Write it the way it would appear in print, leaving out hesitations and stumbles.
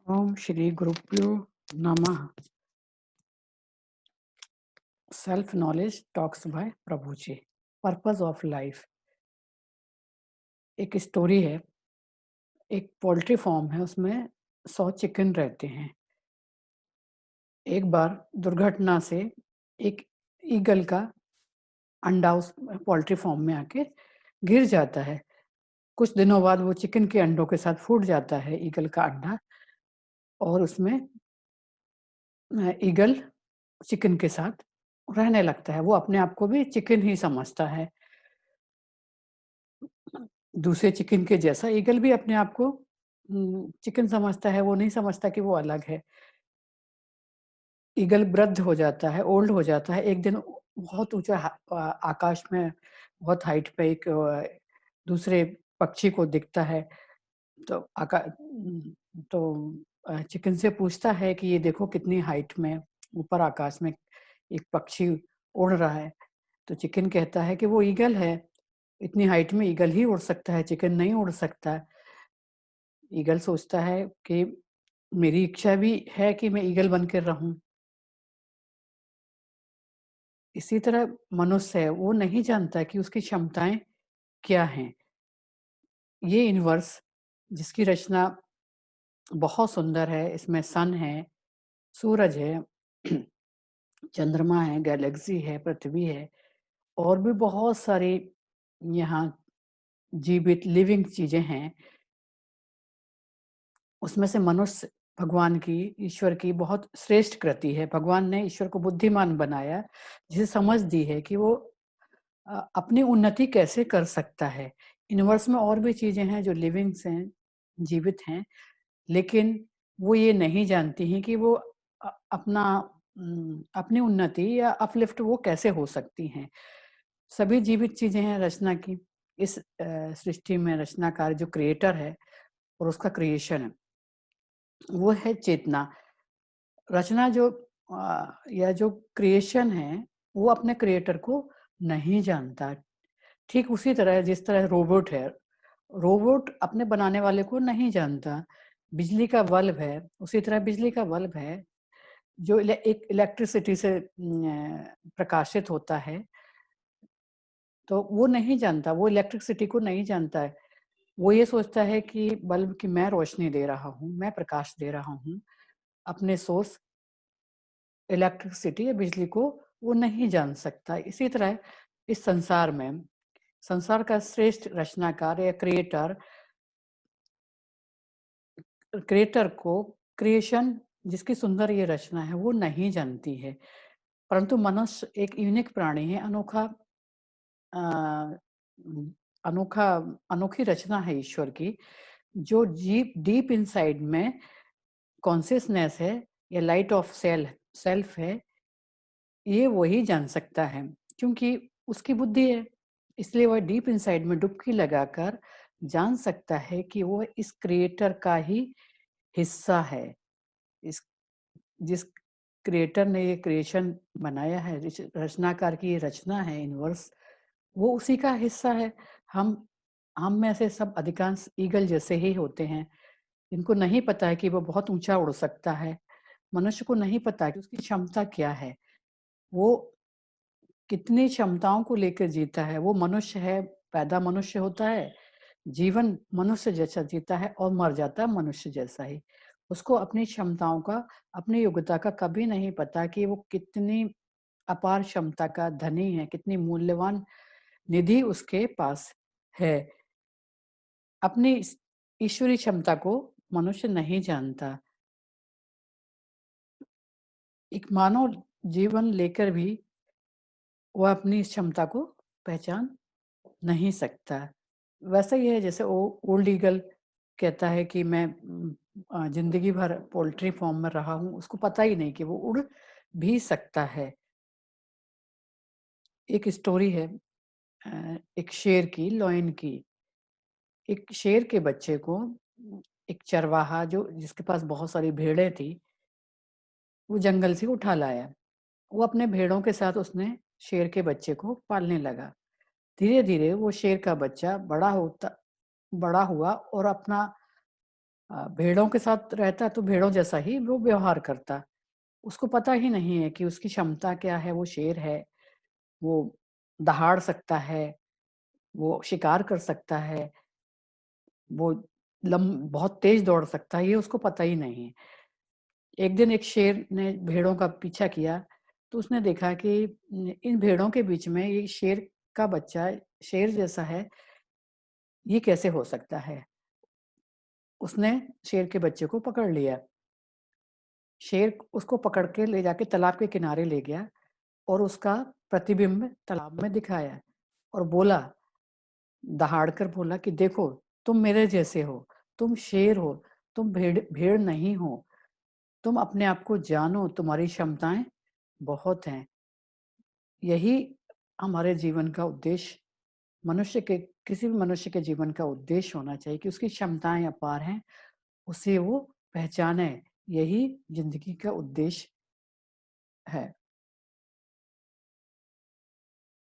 ओम श्री गुरुभ्यो नमः। Self knowledge talks by Prabhu ji. Purpose of life एक स्टोरी है। एक पोल्ट्री फार्म है, उसमें 100 चिकन रहते हैं। एक बार दुर्घटना से एक ईगल का अंडा उस पोल्ट्री फार्म में आके गिर जाता है। कुछ दिनों बाद वो चिकन के अंडों के साथ फूट जाता है ईगल का अंडा, और उसमें ईगल चिकन के साथ रहने लगता है। वो अपने आप को भी चिकन ही समझता है, दूसरे चिकन के जैसा। ईगल भी अपने आप को चिकन समझता है, वो नहीं समझता कि वो अलग है। ईगल वृद्ध हो जाता है, ओल्ड हो जाता है। एक दिन बहुत ऊँचा आकाश में बहुत हाइट पे एक दूसरे पक्षी को दिखता है। तो तो चिकन से पूछता है कि ये देखो कितनी हाइट में ऊपर आकाश में एक पक्षी उड़ रहा है। तो चिकन कहता है कि वो ईगल है, इतनी हाइट में ईगल ही उड़ सकता है, चिकन नहीं उड़ सकता। ईगल सोचता है कि मेरी इच्छा भी है कि मैं ईगल बनकर रहूं। इसी तरह मनुष्य है, वो नहीं जानता कि उसकी क्षमताएं क्या हैं। ये यूनिवर्स जिसकी रचना बहुत सुंदर है, इसमें सन है, सूरज है, चंद्रमा है, गैलेक्सी है, पृथ्वी है, और भी बहुत सारी यहाँ जीवित लिविंग चीजें हैं। उसमें से मनुष्य भगवान की, ईश्वर की बहुत श्रेष्ठ कृति है। भगवान ने ईश्वर को बुद्धिमान बनाया, जिसे समझ दी है कि वो अपनी उन्नति कैसे कर सकता है। यूनिवर्स में और भी चीजें हैं जो लिविंग्स हैं, जीवित हैं, लेकिन वो ये नहीं जानती हैं कि वो अपनी उन्नति या अपलिफ्ट वो कैसे हो सकती हैं। सभी जीवित चीजें हैं रचना की। इस सृष्टि में रचनाकार जो क्रिएटर है और उसका क्रिएशन है, वो है चेतना। रचना जो या जो क्रिएशन है, वो अपने क्रिएटर को नहीं जानता। ठीक उसी तरह जिस तरह रोबोट है, रोबोट अपने बनाने वाले को नहीं जानता। बिजली का बल्ब है, उसी तरह बिजली का बल्ब है जो एक इलेक्ट्रिसिटी से प्रकाशित होता है, तो वो नहीं जानता, वो इलेक्ट्रिसिटी को नहीं जानता है। वो ये सोचता है कि बल्ब की मैं रोशनी दे रहा हूँ, मैं प्रकाश दे रहा हूँ। अपने सोर्स इलेक्ट्रिसिटी या बिजली को वो नहीं जान सकता। इसी तरह इस संसार में, संसार का श्रेष्ठ रचनाकार या क्रिएटर, क्रिएटर को क्रिएशन जिसकी सुंदर ये रचना है वो नहीं जानती है। परंतु मनुष्य एक यूनिक प्राणी है, अनोखा अ, अनोखा अनोखी रचना है ईश्वर की, जो डीप इनसाइड में कॉन्शियसनेस है या लाइट ऑफ सेल्फ है। ये वही जान सकता है, क्योंकि उसकी बुद्धि है। इसलिए वह डीप इनसाइड में डुबकी लगाकर जान सकता है कि वो इस क्रिएटर का ही हिस्सा है। इस जिस क्रिएटर ने ये क्रिएशन बनाया है, रचनाकार की ये रचना है यूनिवर्स, वो उसी का हिस्सा है। हम में से सब अधिकांश ईगल जैसे ही होते हैं। इनको नहीं पता है कि वो बहुत ऊंचा उड़ सकता है। मनुष्य को नहीं पता कि उसकी क्षमता क्या है, वो कितनी क्षमताओं को लेकर जीता है। वो मनुष्य है, पैदा मनुष्य होता है, जीवन मनुष्य जैसा जीता है और मर जाता है मनुष्य जैसा ही। उसको अपनी क्षमताओं का, अपनी योग्यता का कभी नहीं पता कि वो कितनी अपार क्षमता का धनी है, कितनी मूल्यवान निधि उसके पास है। अपनी ईश्वरीय क्षमता को मनुष्य नहीं जानता। एक मानव जीवन लेकर भी वह अपनी इस क्षमता को पहचान नहीं सकता। वैसा ही है जैसे ओल्ड ईगल कहता है कि मैं जिंदगी भर पोल्ट्री फार्म में रहा हूँ, उसको पता ही नहीं कि वो उड़ भी सकता है। एक स्टोरी है एक शेर की, लॉयन की। एक शेर के बच्चे को एक चरवाहा जो जिसके पास बहुत सारी भेड़ें थी, वो जंगल से उठा लाया। वो अपने भेड़ों के साथ उसने शेर के बच्चे को पालने लगा। धीरे-धीरे वो शेर का बच्चा बड़ा हुआ और अपना भेड़ों के साथ रहता तो भेड़ों जैसा ही वो व्यवहार करता। उसको पता ही नहीं है कि उसकी क्षमता क्या है, वो शेर है, वो दहाड़ सकता है, वो शिकार कर सकता है, वो बहुत तेज़ दौड़ सकता है, ये उसको पता ही नहीं है। एक दिन एक शेर ने भेड़ों का पीछा किया, तो उसने देखा कि इन भेड़ों के बीच में ये शेर का बच्चा शेर जैसा है, ये कैसे हो सकता है? उसने शेर के बच्चे को पकड़ लिया। शेर उसको पकड़ के ले जाके तालाब के किनारे ले गया और उसका प्रतिबिंब तालाब में दिखाया और बोला, दहाड़ कर बोला कि देखो, तुम मेरे जैसे हो, तुम शेर हो, तुम भेड़ भेड़ नहीं हो। तुम अपने आप को जानो, तुम्हारी क्षमताएँ बहुत हैं। यही हमारे जीवन का उद्देश्य मनुष्य के किसी भी मनुष्य के जीवन का उद्देश्य होना चाहिए कि उसकी क्षमताएँ अपार हैं, उसे वो पहचाने। यही ज़िंदगी का उद्देश्य है।